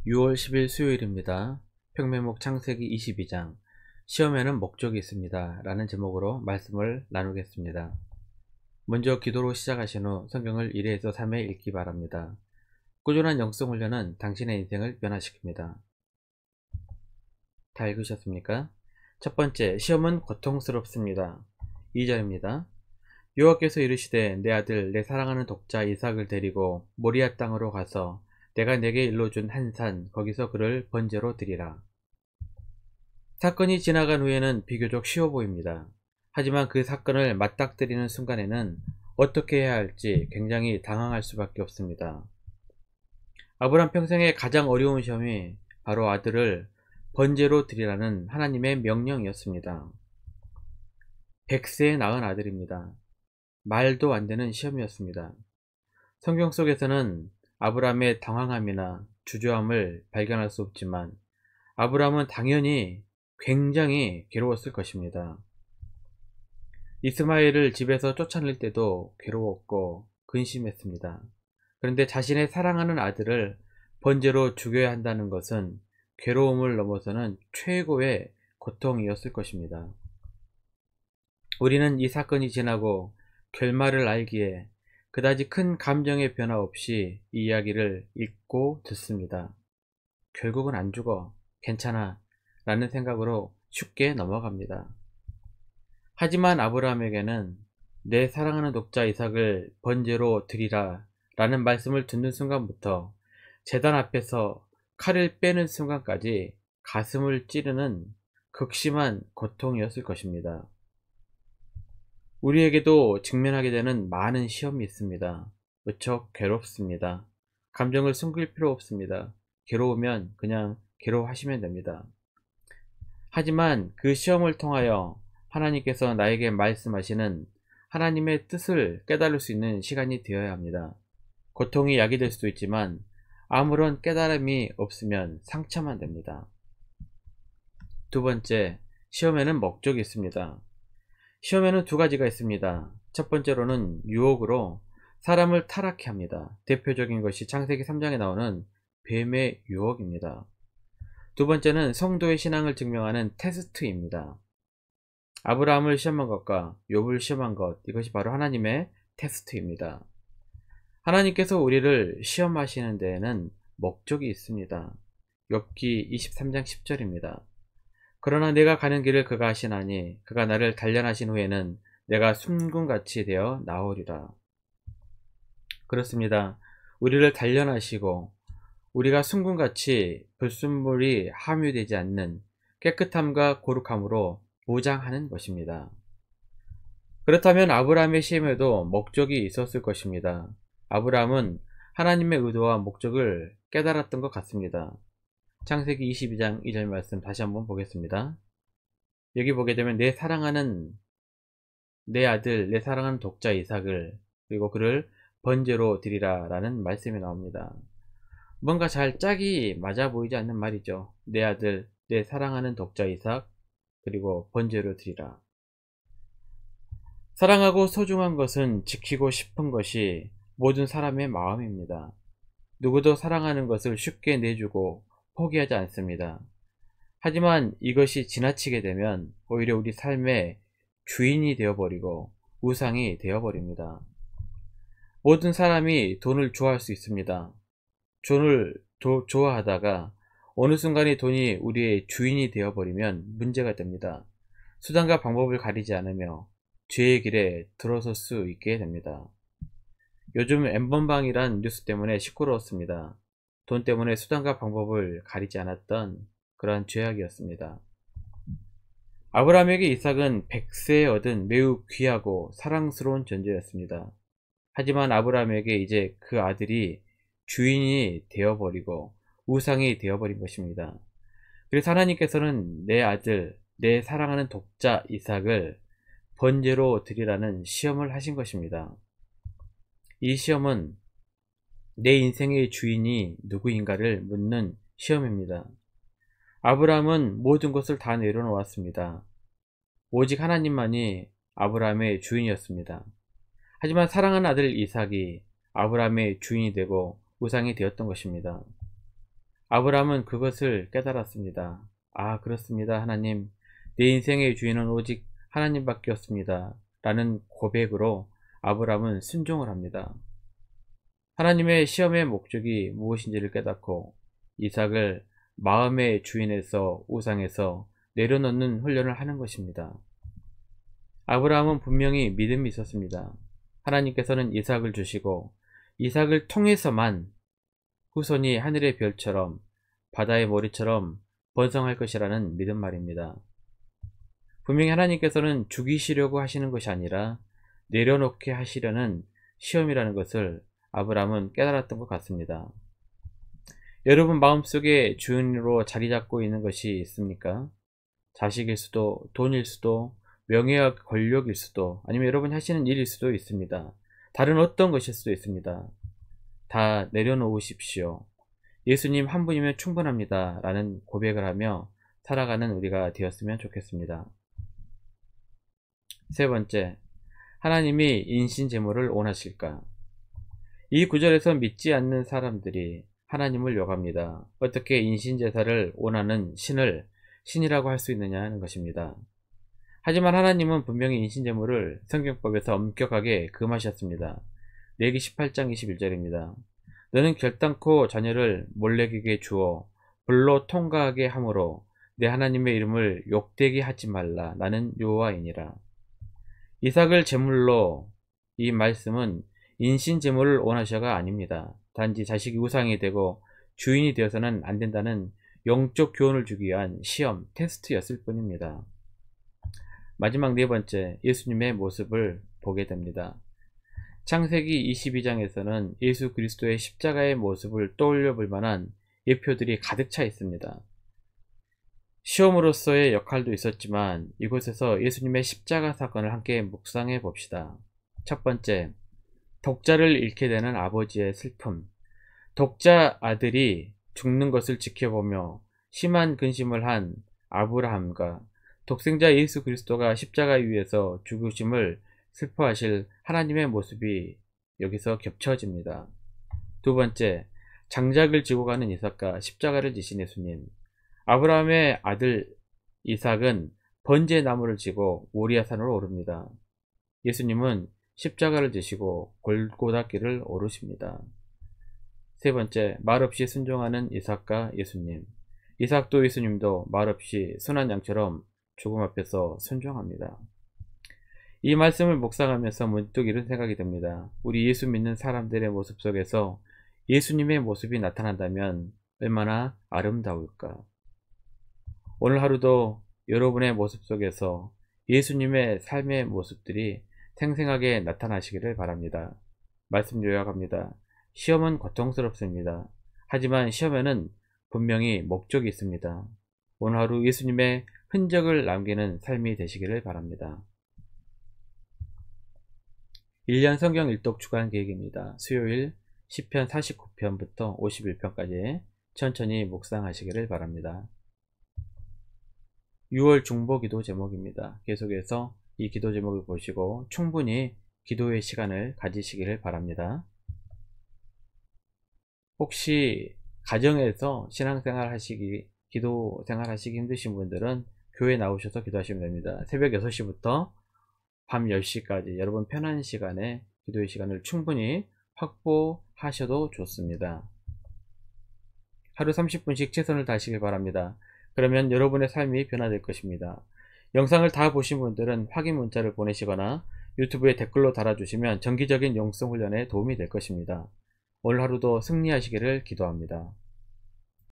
6월 10일 수요일입니다. 평매목 창세기 22장 시험에는 목적이 있습니다 라는 제목으로 말씀을 나누겠습니다. 먼저 기도로 시작하신 후 성경을 1회에서 3회 읽기 바랍니다. 꾸준한 영성훈련은 당신의 인생을 변화시킵니다. 다 읽으셨습니까? 첫 번째, 시험은 고통스럽습니다. 2절입니다. 여호와께서 이르시되 내 아들 내 사랑하는 독자 이삭을 데리고 모리아 땅으로 가서 내가 내게 일러준 한 산 거기서 그를 번제로 드리라. 사건이 지나간 후에는 비교적 쉬워 보입니다. 하지만 그 사건을 맞닥뜨리는 순간에는 어떻게 해야 할지 굉장히 당황할 수밖에 없습니다. 아브람 평생의 가장 어려운 시험이 바로 아들을 번제로 드리라는 하나님의 명령이었습니다. 100세에 낳은 아들입니다. 말도 안 되는 시험이었습니다. 성경 속에서는 아브람의 당황함이나 주저함을 발견할 수 없지만 아브람은 당연히 굉장히 괴로웠을 것입니다. 이스마엘을 집에서 쫓아낼 때도 괴로웠고 근심했습니다. 그런데 자신의 사랑하는 아들을 번제로 죽여야 한다는 것은 괴로움을 넘어서는 최고의 고통이었을 것입니다. 우리는 이 사건이 지나고 결말을 알기에 그다지 큰 감정의 변화 없이 이 이야기를 읽고 듣습니다. 결국은 안 죽어. 괜찮아. 라는 생각으로 쉽게 넘어갑니다. 하지만 아브라함에게는 내 사랑하는 독자 이삭을 번제로 드리라 라는 말씀을 듣는 순간부터 제단 앞에서 칼을 빼는 순간까지 가슴을 찌르는 극심한 고통이었을 것입니다. 우리에게도 직면하게 되는 많은 시험이 있습니다. 무척 괴롭습니다. 감정을 숨길 필요 없습니다. 괴로우면 그냥 괴로워하시면 됩니다. 하지만 그 시험을 통하여 하나님께서 나에게 말씀하시는 하나님의 뜻을 깨달을 수 있는 시간이 되어야 합니다. 고통이 약이 될 수도 있지만 아무런 깨달음이 없으면 상처만 됩니다. 두 번째, 시험에는 목적이 있습니다. 시험에는 두 가지가 있습니다. 첫 번째로는 유혹으로 사람을 타락케 합니다. 대표적인 것이 창세기 3장에 나오는 뱀의 유혹입니다. 두 번째는 성도의 신앙을 증명하는 테스트입니다. 아브라함을 시험한 것과 욥을 시험한 것, 이것이 바로 하나님의 테스트입니다. 하나님께서 우리를 시험하시는 데에는 목적이 있습니다. 욥기 23장 10절입니다. 그러나 내가 가는 길을 그가 아시나니 그가 나를 단련하신 후에는 내가 순금같이 되어 나오리라. 그렇습니다. 우리를 단련하시고 우리가 순금같이 불순물이 함유되지 않는 깨끗함과 거룩함으로 무장하는 것입니다. 그렇다면 아브라함의 시험에도 목적이 있었을 것입니다. 아브라함은 하나님의 의도와 목적을 깨달았던 것 같습니다. 창세기 22장 2절 말씀 다시 한번 보겠습니다. 여기 보게 되면 내 사랑하는 내 아들 내 사랑하는 독자 이삭을 그리고 그를 번제로 드리라 라는 말씀이 나옵니다. 뭔가 잘 짝이 맞아 보이지 않는 말이죠. 내 아들 내 사랑하는 독자 이삭 그리고 번제로 드리라. 사랑하고 소중한 것은 지키고 싶은 것이 모든 사람의 마음입니다. 누구도 사랑하는 것을 쉽게 내주고 포기하지 않습니다. 하지만 이것이 지나치게 되면 오히려 우리 삶의 주인이 되어버리고 우상이 되어버립니다. 모든 사람이 돈을 좋아할 수 있습니다. 돈을 좋아하다가 어느 순간에 돈이 우리의 주인이 되어버리면 문제가 됩니다. 수단과 방법을 가리지 않으며 죄의 길에 들어설 수 있게 됩니다. 요즘 엠번방이란 뉴스 때문에 시끄러웠습니다. 돈 때문에 수단과 방법을 가리지 않았던 그러한 죄악이었습니다. 아브라함에게 이삭은 100세에 얻은 매우 귀하고 사랑스러운 존재였습니다. 하지만 아브라함에게 이제 그 아들이 주인이 되어버리고 우상이 되어버린 것입니다. 그래서 하나님께서는 내 아들, 내 사랑하는 독자 이삭을 번제로 드리라는 시험을 하신 것입니다. 이 시험은 내 인생의 주인이 누구인가를 묻는 시험입니다. 아브라함은 모든 것을 다 내려놓았습니다. 오직 하나님만이 아브라함의 주인이었습니다. 하지만 사랑하는 아들 이삭이 아브라함의 주인이 되고 우상이 되었던 것입니다. 아브라함은 그것을 깨달았습니다. 아, 그렇습니다. 하나님, 내 인생의 주인은 오직 하나님밖에 없습니다. 라는 고백으로 아브라함은 순종을 합니다. 하나님의 시험의 목적이 무엇인지를 깨닫고 이삭을 마음의 주인에서 우상에서 내려놓는 훈련을 하는 것입니다. 아브라함은 분명히 믿음이 있었습니다. 하나님께서는 이삭을 주시고 이삭을 통해서만 후손이 하늘의 별처럼 바다의 모래처럼 번성할 것이라는 믿음 말입니다. 분명히 하나님께서는 죽이시려고 하시는 것이 아니라 내려놓게 하시려는 시험이라는 것을 아브라함은 깨달았던 것 같습니다. 여러분 마음속에 주인으로 자리 잡고 있는 것이 있습니까? 자식일 수도, 돈일 수도, 명예와 권력일 수도, 아니면 여러분이 하시는 일일 수도 있습니다. 다른 어떤 것일 수도 있습니다. 다 내려놓으십시오. 예수님 한 분이면 충분합니다. 라는 고백을 하며 살아가는 우리가 되었으면 좋겠습니다. 세 번째, 하나님이 인신제물을 원하실까? 이 구절에서 믿지 않는 사람들이 하나님을 욕합니다. 어떻게 인신제사를 원하는 신을 신이라고 할 수 있느냐 하는 것입니다. 하지만 하나님은 분명히 인신제물을 성경법에서 엄격하게 금하셨습니다. 레위기 18장 21절입니다. 너는 결단코 자녀를 몰래에게 주어 불로 통과하게 함으로 내 하나님의 이름을 욕되게 하지 말라. 나는 여호와이니라. 이삭을 제물로, 이 말씀은 인신제물을 원하셔가 아닙니다. 단지 자식이 우상이 되고 주인이 되어서는 안 된다는 영적 교훈을 주기 위한 시험, 테스트였을 뿐입니다. 마지막 네 번째, 예수님의 모습을 보게 됩니다. 창세기 22장에서는 예수 그리스도의 십자가의 모습을 떠올려 볼 만한 예표들이 가득 차 있습니다. 시험으로서의 역할도 있었지만 이곳에서 예수님의 십자가 사건을 함께 묵상해 봅시다. 첫 번째, 독자를 잃게 되는 아버지의 슬픔. 독자 아들이 죽는 것을 지켜보며 심한 근심을 한 아브라함과 독생자 예수 그리스도가 십자가 위에서 죽으심을 슬퍼하실 하나님의 모습이 여기서 겹쳐집니다. 두 번째, 장작을 지고 가는 이삭과 십자가를 지신 예수님. 아브라함의 아들 이삭은 번제나무를 지고 모리아산으로 오릅니다. 예수님은 십자가를 지시고 골고다길을 오르십니다. 세 번째, 말없이 순종하는 이삭과 예수님. 이삭도 예수님도 말없이 순한 양처럼 죽음 앞에서 순종합니다. 이 말씀을 묵상하면서 문득 이런 생각이 듭니다. 우리 예수 믿는 사람들의 모습 속에서 예수님의 모습이 나타난다면 얼마나 아름다울까. 오늘 하루도 여러분의 모습 속에서 예수님의 삶의 모습들이 생생하게 나타나시기를 바랍니다. 말씀 요약합니다. 시험은 고통스럽습니다. 하지만 시험에는 분명히 목적이 있습니다. 오늘 하루 예수님의 흔적을 남기는 삶이 되시기를 바랍니다. 1년 성경 일독 주간 계획입니다. 수요일 10편 49편부터 51편까지 천천히 묵상하시기를 바랍니다. 6월 중보 기도 제목입니다. 계속해서 이 기도 제목을 보시고 충분히 기도의 시간을 가지시기를 바랍니다. 혹시 가정에서 신앙생활 하시기, 기도 생활 하시기 힘드신 분들은 교회 나오셔서 기도하시면 됩니다. 새벽 6시부터 밤 10시까지 여러분 편한 시간에 기도의 시간을 충분히 확보하셔도 좋습니다. 하루 30분씩 최선을 다하시길 바랍니다. 그러면 여러분의 삶이 변화될 것입니다. 영상을 다 보신 분들은 확인 문자를 보내시거나 유튜브에 댓글로 달아주시면 정기적인 영성 훈련에 도움이 될 것입니다. 오늘 하루도 승리하시기를 기도합니다.